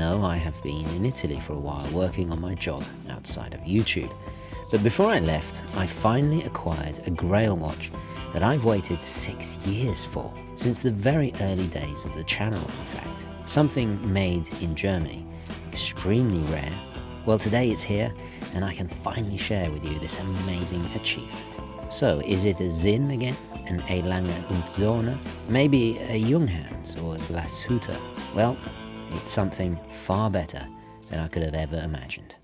know, I have been in Italy for a while working on my job outside of YouTube. But before I left, I finally acquired a Grail watch that I've waited 6 years for, since the very early days of the channel in fact. Something made in Germany, extremely rare. Well, today it's here, and I can finally share with you this amazing achievement. So, is it a Sinn again? An Lange Sohne? Maybe a Junghans or a Glashutte? Well, it's something far better than I could have ever imagined.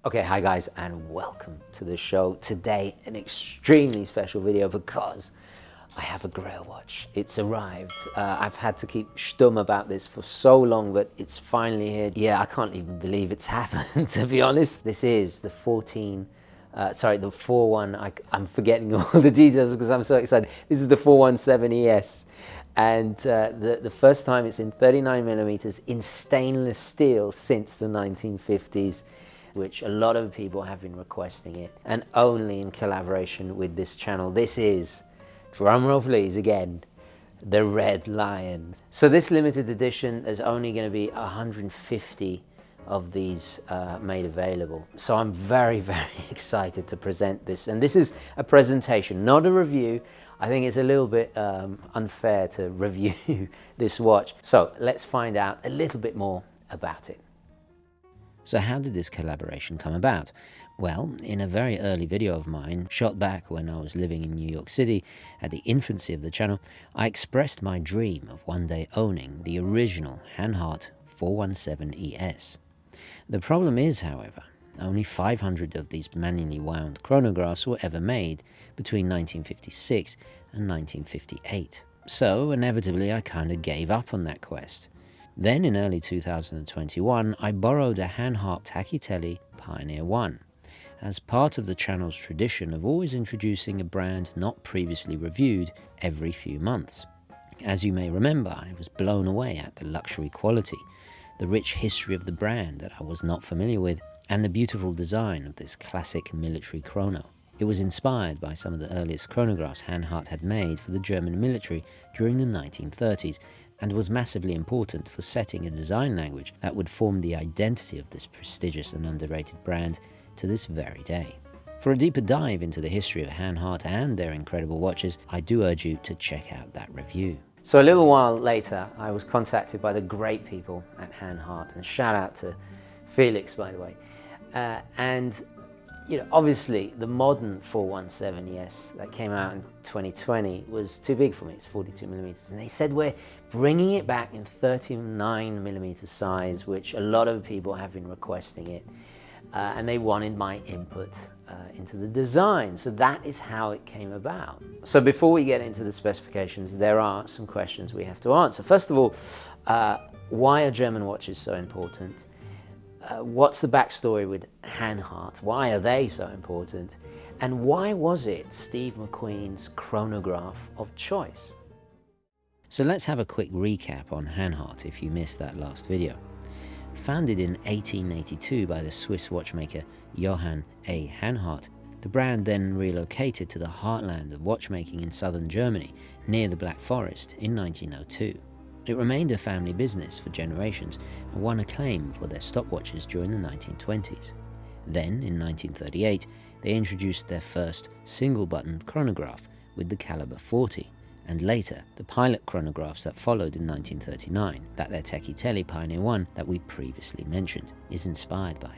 Okay, hi guys, and welcome to the show. Today, an extremely special video because I have a Grail watch. It's arrived. I've had to keep stum about this for so long, but it's finally here. Yeah, I can't even believe it's happened, to be honest. This is the 41, I'm forgetting all the details because I'm so excited. This is the 417 ES. And the first time it's in 39mm in stainless steel since the 1950s. Which a lot of people have been requesting it, and only in collaboration with this channel. This is, drumroll please again, the Red Lion. So this limited edition, there's only going to be 150 of these made available. So I'm very, very excited to present this. And this is a presentation, not a review. I think it's a little bit unfair to review this watch. So let's find out a little bit more about it. So how did this collaboration come about? Well, in a very early video of mine, shot back when I was living in New York City at the infancy of the channel, I expressed my dream of one day owning the original Hanhart 417 ES. The problem is, however, only 500 of these manually wound chronographs were ever made between 1956 and 1958. So, inevitably, I kind of gave up on that quest. Then in early 2021, I borrowed a Hanhart Tachytele Pioneer 1, as part of the channel's tradition of always introducing a brand not previously reviewed every few months. As you may remember, I was blown away at the luxury quality, the rich history of the brand that I was not familiar with, and the beautiful design of this classic military chrono. It was inspired by some of the earliest chronographs Hanhart had made for the German military during the 1930s, and was massively important for setting a design language that would form the identity of this prestigious and underrated brand to this very day. For a deeper dive into the history of Hanhart and their incredible watches, I do urge you to check out that review. So a little while later, I was contacted by the great people at Hanhart, and shout out to Felix, by the way. You know, obviously the modern 417 ES that came out in 2020 was too big for me. It's 42mm, and they said we're bringing it back in 39mm size, which a lot of people have been requesting it, and they wanted my input into the design. So that is how it came about. So before we get into the specifications, there are some questions we have to answer. First of all, why are German watches so important? What's the backstory with Hanhart? Why are they so important? And why was it Steve McQueen's chronograph of choice? So let's have a quick recap on Hanhart if you missed that last video. Founded in 1882 by the Swiss watchmaker Johann A. Hanhart, the brand then relocated to the heartland of watchmaking in southern Germany near the Black Forest in 1902. It remained a family business for generations and won acclaim for their stopwatches during the 1920s. Then, in 1938, they introduced their first single-button chronograph with the caliber 40, and later the pilot chronographs that followed in 1939, that their Tachytele Pioneer 1 that we previously mentioned is inspired by.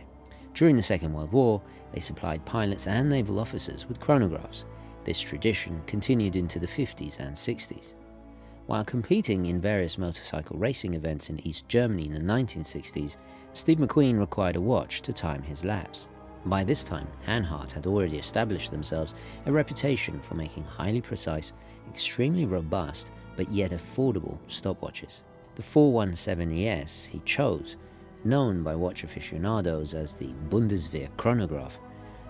During the Second World War, they supplied pilots and naval officers with chronographs. This tradition continued into the 50s and 60s. While competing in various motorcycle racing events in East Germany in the 1960s, Steve McQueen required a watch to time his laps. By this time, Hanhart had already established themselves a reputation for making highly precise, extremely robust, but yet affordable stopwatches. The 417 ES he chose known by watch aficionados as the Bundeswehr Chronograph,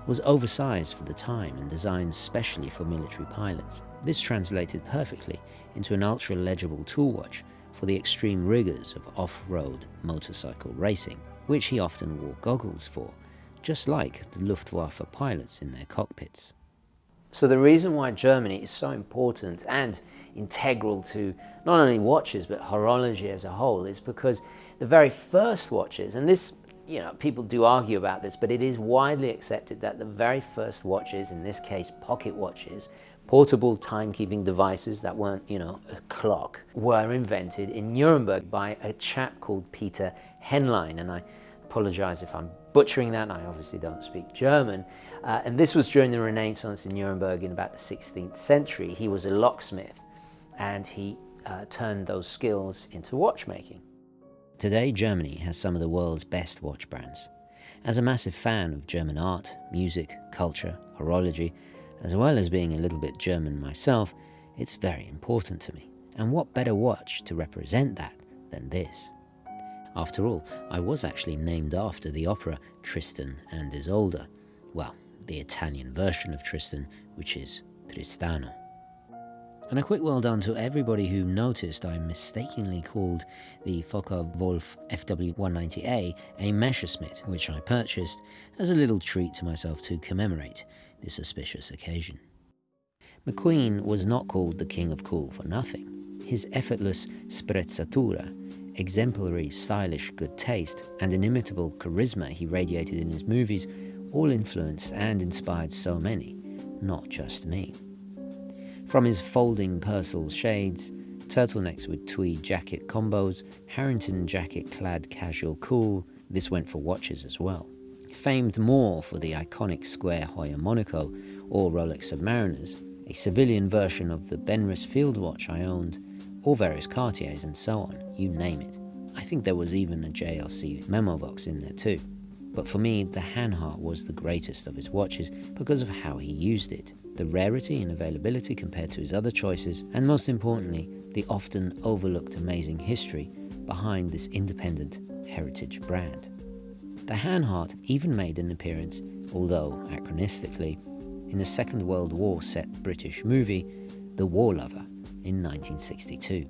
was oversized for the time and designed specially for military pilots. This translated perfectly into an ultra-legible tool watch for the extreme rigors of off-road motorcycle racing, which he often wore goggles for, just like the Luftwaffe pilots in their cockpits. So the reason why Germany is so important and integral to not only watches but horology as a whole is because the very first watches, and this, people do argue about this, but it is widely accepted that the very first watches, in this case pocket watches, portable timekeeping devices that weren't, a clock, were invented in Nuremberg by a chap called Peter Henlein. And I apologize if I'm butchering that, I obviously don't speak German. And this was during the Renaissance in Nuremberg in about the 16th century. He was a locksmith and he turned those skills into watchmaking. Today, Germany has some of the world's best watch brands. As a massive fan of German art, music, culture, horology, as well as being a little bit German myself, it's very important to me. And what better watch to represent that than this? After all, I was actually named after the opera Tristan and Isolde. Well, the Italian version of Tristan, which is Tristano. And a quick well done to everybody who noticed I mistakenly called the Focke-Wulf FW190A a Messerschmitt, which I purchased as a little treat to myself to commemorate this auspicious occasion. McQueen was not called the King of Cool for nothing. His effortless sprezzatura, exemplary stylish good taste, and inimitable charisma he radiated in his movies all influenced and inspired so many, not just me. From his folding Purcell shades, turtlenecks with tweed jacket combos, Harrington jacket-clad casual cool, this went for watches as well. Famed more for the iconic square Hoya Monaco or Rolex Submariners, a civilian version of the Benris field watch I owned, or various Cartiers and so on, you name it. I think there was even a JLC memo box in there too. But for me, the Hanhart was the greatest of his watches because of how he used it, the rarity and availability compared to his other choices, and most importantly, the often overlooked amazing history behind this independent heritage brand. The Hanhart even made an appearance, although anachronistically, in the Second World War set British movie, The War Lover, in 1962.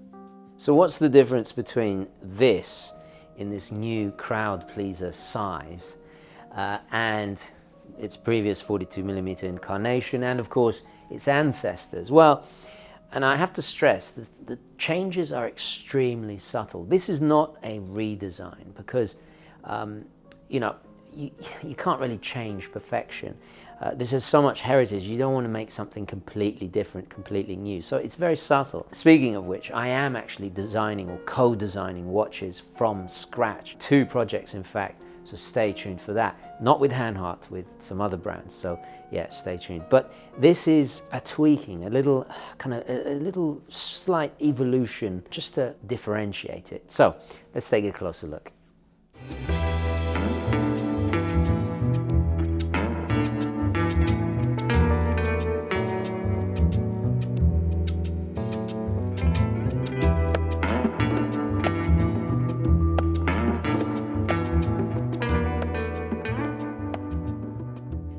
So what's the difference between this, in this new crowd pleaser size, and its previous 42mm incarnation, and of course its ancestors? Well, and I have to stress that the changes are extremely subtle. This is not a redesign because you can't really change perfection. This has so much heritage, you don't want to make something completely different, completely new. So it's very subtle. Speaking of which, I am actually designing or co-designing watches from scratch. 2 projects, in fact, so stay tuned for that. Not with Hanhart, with some other brands, so yeah, stay tuned. But this is a tweaking, a little slight evolution, just to differentiate it. So let's take a closer look.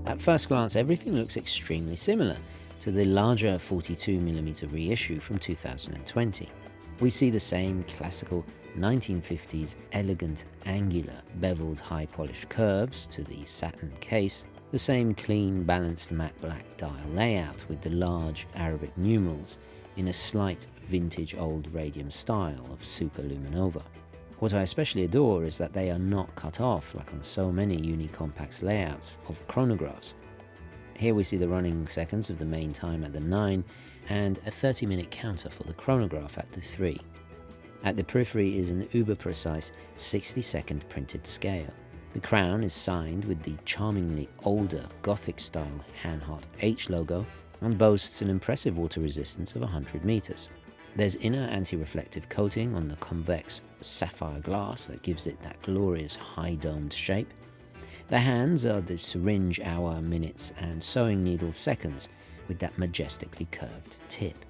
At first glance, everything looks extremely similar to the larger 42mm reissue from 2020. We see the same classical 1950s elegant, angular, beveled high-polished curves to the satin case, the same clean, balanced matte black dial layout with the large Arabic numerals in a slight vintage old radium style of superluminova. What I especially adore is that they are not cut off like on so many Unicompax layouts of chronographs. Here we see the running seconds of the main time at the 9 and a 30-minute counter for the chronograph at the 3. At the periphery is an uber-precise 60-second printed scale. The crown is signed with the charmingly older Gothic-style Hanhart H logo and boasts an impressive water resistance of 100 meters. There's inner anti-reflective coating on the convex sapphire glass that gives it that glorious high-domed shape. The hands are the syringe hour, minutes, and sewing needle seconds with that majestically curved tip.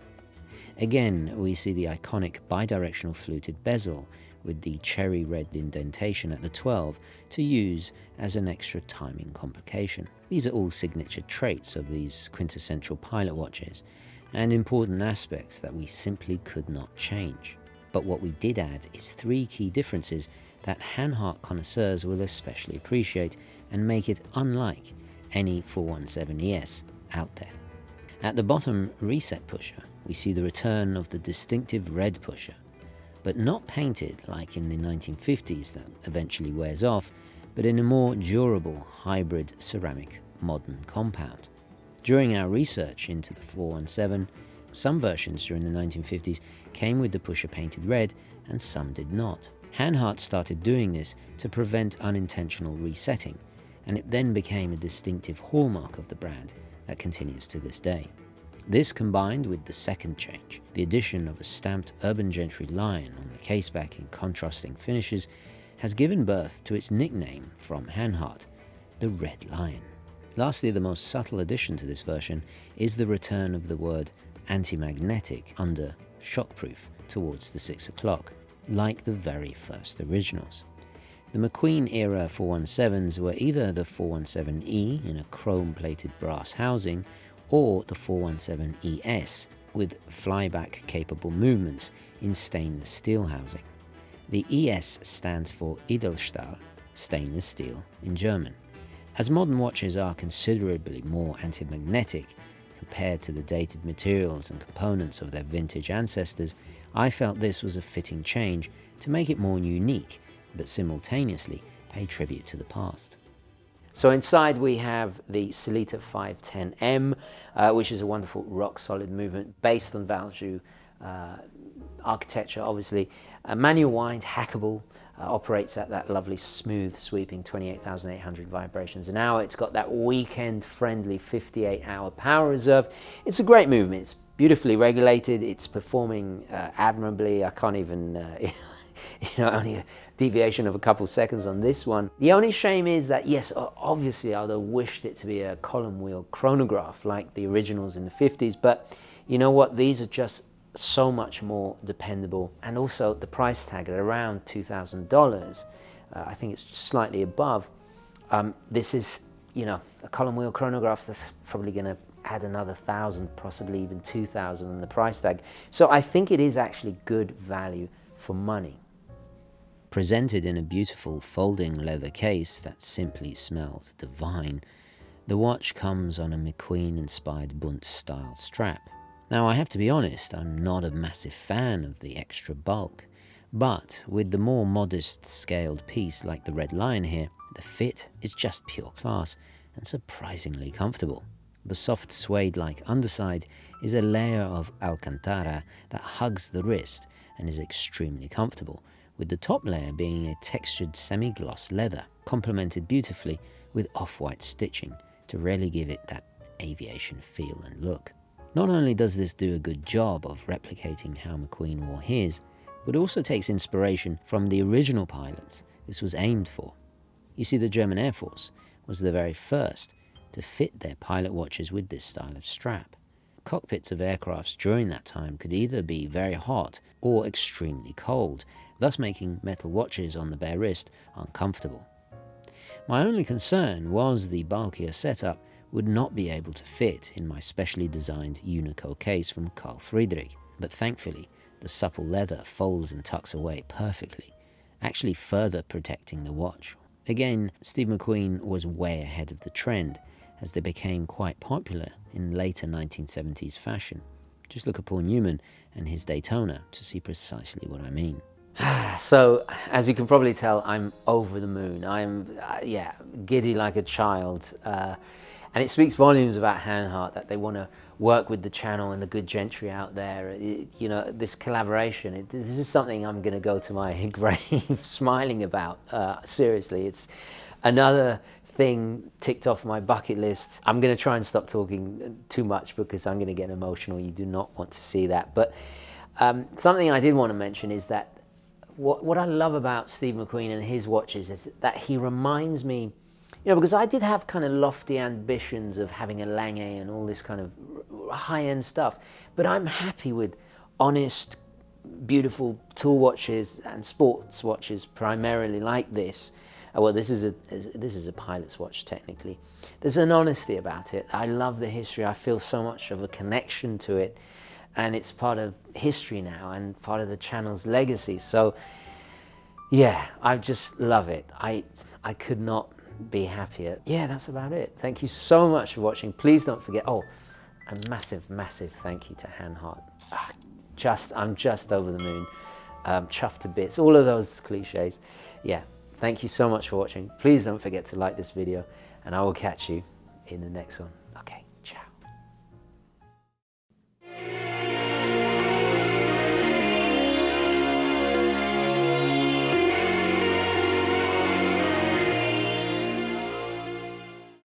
Again, we see the iconic bidirectional fluted bezel with the cherry red indentation at the 12 to use as an extra timing complication. These are all signature traits of these quintessential pilot watches, and important aspects that we simply could not change. But what we did add is 3 key differences that Hanhart connoisseurs will especially appreciate and make it unlike any 417ES out there. At the bottom reset pusher, we see the return of the distinctive red pusher, but not painted like in the 1950s that eventually wears off, but in a more durable hybrid ceramic modern compound. During our research into the 417, some versions during the 1950s came with the pusher painted red and some did not. Hanhart started doing this to prevent unintentional resetting, and it then became a distinctive hallmark of the brand that continues to this day. This, combined with the second change, the addition of a stamped Urban Gentry lion on the caseback in contrasting finishes, has given birth to its nickname from Hanhart, the Red Lion. Lastly, the most subtle addition to this version is the return of the word anti-magnetic under shockproof towards the 6 o'clock, like the very first originals. The McQueen era 417s were either the 417E in a chrome-plated brass housing or the 417ES with flyback-capable movements in stainless steel housing. The ES stands for Edelstahl, stainless steel in German. As modern watches are considerably more anti-magnetic compared to the dated materials and components of their vintage ancestors, I felt this was a fitting change to make it more unique, but simultaneously pay tribute to the past. So inside we have the Sellita 510M, which is a wonderful rock-solid movement based on Valjoux architecture, obviously. Manual wind, hackable, operates at that lovely smooth sweeping 28,800 vibrations an hour. It's got that weekend-friendly 58-hour power reserve. It's a great movement. It's beautifully regulated. It's performing admirably. I can't even, only a deviation of a couple seconds on this one. The only shame is that, yes, obviously I would have wished it to be a column wheel chronograph like the originals in the 50s, but you know what? These are just so much more dependable, and also the price tag at around $2,000. I think it's slightly above. This is, a column wheel chronograph that's probably going to add another 1,000, possibly even 2,000 on the price tag. So I think it is actually good value for money. Presented in a beautiful folding leather case that simply smells divine, the watch comes on a McQueen-inspired Bund-style strap. Now, I have to be honest, I'm not a massive fan of the extra bulk, but with the more modest scaled piece like the Red Lion here, the fit is just pure class and surprisingly comfortable. The soft suede-like underside is a layer of Alcantara that hugs the wrist and is extremely comfortable, with the top layer being a textured semi-gloss leather, complemented beautifully with off-white stitching to really give it that aviation feel and look. Not only does this do a good job of replicating how McQueen wore his, but also takes inspiration from the original pilots this was aimed for. You see, the German Air Force was the very first to fit their pilot watches with this style of strap. Cockpits of aircrafts during that time could either be very hot or extremely cold, thus making metal watches on the bare wrist uncomfortable. My only concern was the bulkier setup would not be able to fit in my specially designed Unico case from Carl Friedrich, but thankfully the supple leather folds and tucks away perfectly, actually further protecting the watch. Again, Steve McQueen was way ahead of the trend, as they became quite popular in later 1970s fashion. Just look at Paul Newman and his Daytona to see precisely what I mean. So, as you can probably tell, I'm over the moon. I'm, giddy like a child. And it speaks volumes about Hanhart that they want to work with the channel and the good gentry out there. This collaboration, this is something I'm going to go to my grave smiling about. Seriously, it's another thing ticked off my bucket list. I'm going to try and stop talking too much because I'm going to get emotional. You do not want to see that. But something I did want to mention is that what I love about Steve McQueen and his watches is that he reminds me, because I did have kind of lofty ambitions of having a Lange and all this kind of high-end stuff, but I'm happy with honest, beautiful tool watches and sports watches primarily like this. Well, this is a pilot's watch technically. There's an honesty about it. I love the history. I feel so much of a connection to it, and it's part of history now and part of the channel's legacy. So yeah, I just love it. I could not be happier. Yeah, that's about it. Thank you so much for watching. Please don't forget, oh, a massive, massive thank you to Hanhart. I'm just over the moon. Chuffed to bits, all of those cliches. Yeah, thank you so much for watching. Please don't forget to like this video, and I will catch you in the next one. Okay.